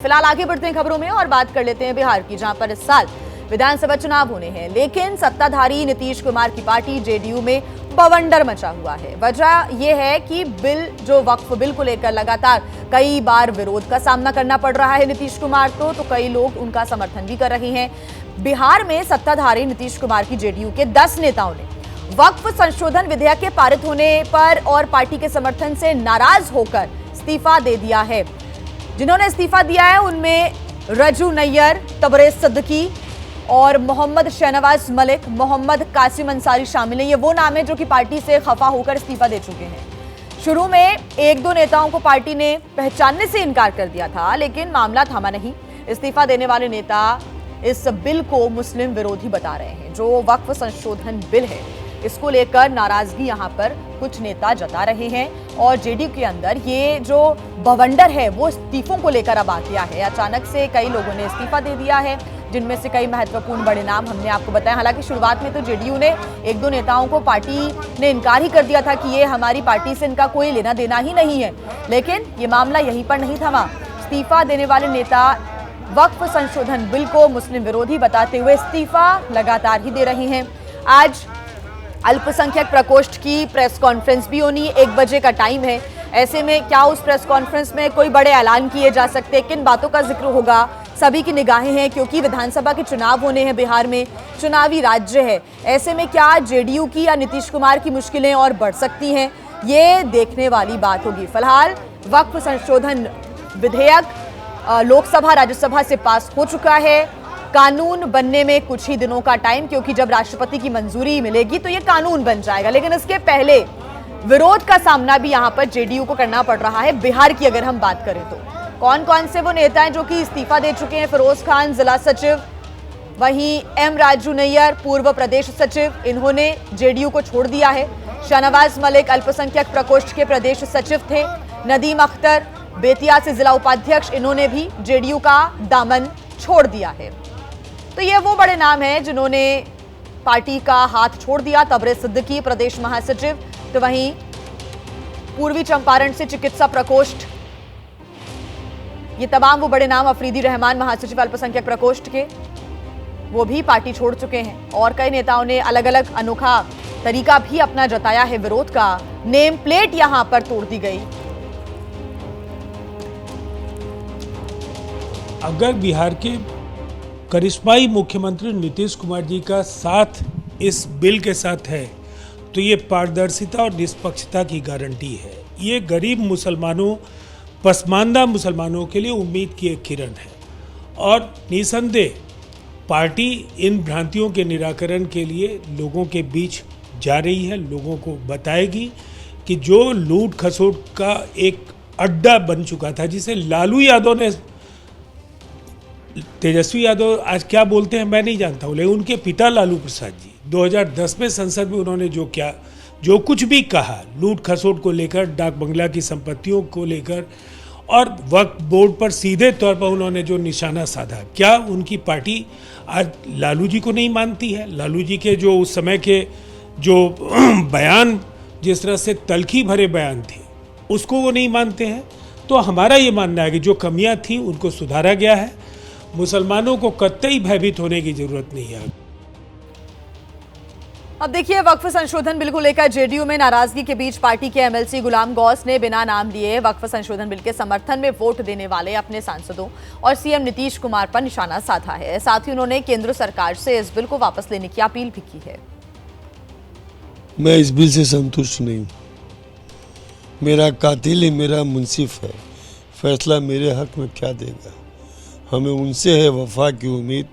फिलहाल आगे बढ़ते हैं खबरों में और बात कर लेते हैं बिहार की, जहां पर इस साल विधानसभा चुनाव होने हैं, लेकिन सत्ताधारी नीतीश कुमार की पार्टी जेडीयू में बवंडर मचा हुआ है। वजह यह है कि वक्फ बिल को लेकर लगातार कई बार विरोध का सामना करना पड़ रहा है नीतीश कुमार को, तो कई लोग उनका समर्थन भी कर रहे हैं। बिहार में सत्ताधारी नीतीश कुमार की जेडीयू के 10 नेताओं ने वक्फ संशोधन विधेयक के पारित होने पर और पार्टी के समर्थन से नाराज होकर इस्तीफा दे दिया है। जिन्होंने इस्तीफा दिया है उनमें रजू नैयर, तबरेज सिद्दीकी और मोहम्मद शहनवाज मलिक, मोहम्मद कासिम अंसारी शामिल हैं। ये वो नाम है जो कि पार्टी से खफा होकर इस्तीफा दे चुके हैं। शुरू में एक दो नेताओं को पार्टी ने पहचानने से इनकार कर दिया था, लेकिन मामला थमा नहीं। इस्तीफा देने वाले नेता इस बिल को मुस्लिम विरोधी बता रहे हैं। जो वक्फ संशोधन बिल है, इसको लेकर नाराजगी यहां पर कुछ नेता जता रहे हैं और जेडीयू के अंदर ये जो बवंडर है वो इस्तीफों को लेकर अब आ गया है। अचानक से कई लोगों ने इस्तीफा दे दिया है, जिनमें से कई महत्वपूर्ण बड़े नाम हमने आपको बताया। हालांकि शुरुआत में तो जेडीयू ने एक दो नेताओं को पार्टी ने इनकार ही कर दिया था कि ये हमारी पार्टी से इनका कोई लेना देना ही नहीं है, लेकिन ये मामला यहीं पर नहीं थमा। इस्तीफा देने वाले नेता वक्फ संशोधन बिल को मुस्लिम विरोधी बताते हुए इस्तीफा लगातार ही दे रहे हैं। आज अल्पसंख्यक प्रकोष्ठ की प्रेस कॉन्फ्रेंस भी होनी, 1 बजे का टाइम है। ऐसे में क्या उस प्रेस कॉन्फ्रेंस में कोई बड़े ऐलान किए जा सकते हैं, किन बातों का जिक्र होगा, सभी की निगाहें हैं, क्योंकि विधानसभा के चुनाव होने हैं। बिहार में चुनावी राज्य है। ऐसे में क्या जेडीयू की या नीतीश कुमार की मुश्किलें और बढ़ सकती हैं, ये देखने वाली बात होगी। फिलहाल वक्फ संशोधन विधेयक लोकसभा राज्यसभा से पास हो चुका है। कानून बनने में कुछ ही दिनों का टाइम, क्योंकि जब राष्ट्रपति की मंजूरी मिलेगी तो ये कानून बन जाएगा। लेकिन इसके पहले विरोध का सामना भी यहां पर जेडीयू को करना पड़ रहा है। बिहार की अगर हम बात करें तो कौन कौन से वो नेता हैं जो कि इस्तीफा दे चुके हैं? फिरोज खान जिला सचिव, वहीं एम राजू नैयर पूर्व प्रदेश सचिव, इन्होंने जेडीयू को छोड़ दिया है। शहनवाज मलिक अल्पसंख्यक प्रकोष्ठ के प्रदेश सचिव थे। नदीम अख्तर बेतिया से जिला उपाध्यक्ष, इन्होंने भी जेडीयू का दामन छोड़ दिया है। तो ये वो बड़े नाम हैं जिन्होंने पार्टी का हाथ छोड़ दिया। तबरेज सिद्दीकी प्रदेश महासचिव, तो वहीं पूर्वी चंपारण से चिकित्सा प्रकोष्ठ, ये तमाम वो बड़े नाम, अफरीदी रहमान महासचिव अल्पसंख्यक प्रकोष्ठ के, वो भी पार्टी छोड़ चुके हैं। और कई नेताओं ने अलग अलग अनोखा तरीका भी अपना जताया है विरोध का। नेम प्लेट यहां पर तोड़ दी गई। अगर बिहार के करिश्माई मुख्यमंत्री नीतीश कुमार जी का साथ इस बिल के साथ है तो ये पारदर्शिता और निष्पक्षता की गारंटी है। ये गरीब मुसलमानों, पसमानदा मुसलमानों के लिए उम्मीद की एक किरण है और निसंदेह पार्टी इन भ्रांतियों के निराकरण के लिए लोगों के बीच जा रही है। लोगों को बताएगी कि जो लूट खसोट का एक अड्डा बन चुका था, जिसे लालू यादव ने, तेजस्वी यादव आज क्या बोलते हैं मैं नहीं जानता हूँ, लेकिन उनके पिता लालू प्रसाद जी 2010 में संसद में उन्होंने जो कुछ भी कहा लूट खसोट को लेकर, डाक बंगला की संपत्तियों को लेकर और वक्फ बोर्ड पर सीधे तौर पर उन्होंने जो निशाना साधा, क्या उनकी पार्टी आज लालू जी को नहीं मानती है? लालू जी के जो उस समय के जो बयान, जिस तरह से तल्खी भरे बयान थे, उसको वो नहीं मानते हैं। तो हमारा ये मानना है कि जो कमियां थी उनको सुधारा गया है। मुसलमानों को कतई भयभीत होने की जरूरत नहीं है। अब देखिए, वक्फ संशोधन बिल को लेकर जेडीयू में नाराजगी के बीच पार्टी के एमएलसी गुलाम गौस ने बिना नाम लिए वक्फ संशोधन बिल के समर्थन में वोट देने वाले अपने सांसदों और सीएम नीतीश कुमार पर निशाना साधा है। साथ ही उन्होंने केंद्र सरकार से इस बिल को वापस लेने की अपील भी की है। मैं इस बिल से संतुष्ट नहीं हूँ। मेरा कातिल ही मेरा मुंसिफ है, फैसला मेरे हक में क्या देगा? हमें उनसे है वफा की उम्मीद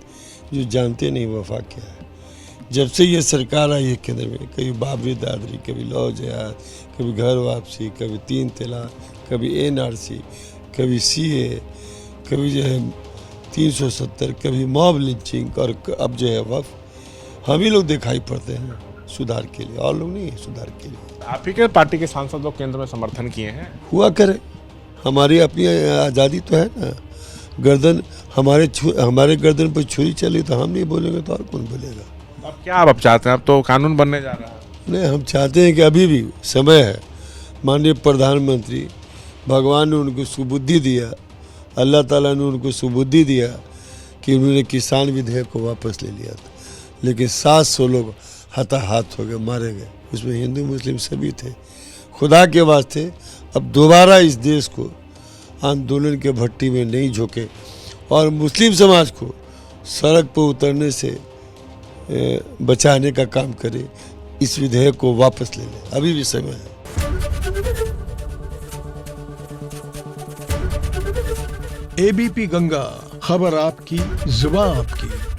जो जानते नहीं वफा क्या है। जब से ये सरकार आई है केंद्र में, कभी बाबरी दादरी, कभी लौ जिहाद, कभी घर वापसी, कभी 3 तलाक, कभी एनआरसी, कभी सीए, कभी जो है 370, कभी मॉब लिंचिंग और अब जो है वक्फ, हम ही लोग दिखाई पड़ते हैं सुधार के लिए, और लोग नहीं है सुधार के लिए। आप ही के पार्टी के सांसद लोग केंद्र में समर्थन किए हैं। हुआ करे, हमारी अपनी आज़ादी तो है ना। गर्दन हमारे गर्दन पर छुरी चली तो हम नहीं बोलेंगे तो और कौन बोलेगा? अब क्या आप चाहते हैं? अब तो कानून बनने जा रहा है। नहीं, हम चाहते हैं कि अभी भी समय है। माननीय प्रधानमंत्री, भगवान ने उनको सुबुद्धि दिया अल्लाह ताला ने उनको सुबुद्धि दिया कि उन्होंने किसान विधेयक को वापस ले लिया था, लेकिन 700 लोग हताहत हो गए, मारे गए, उसमें हिंदू मुस्लिम सभी थे। खुदा के वास्ते अब दोबारा इस देश को आंदोलन के भट्टी में नहीं झोंके और मुस्लिम समाज को सड़क पर उतरने से बचाने का काम करे, इस विधेयक को वापस ले ले, अभी भी समय है। एबीपी गंगा, खबर आपकी, जुबान आपकी।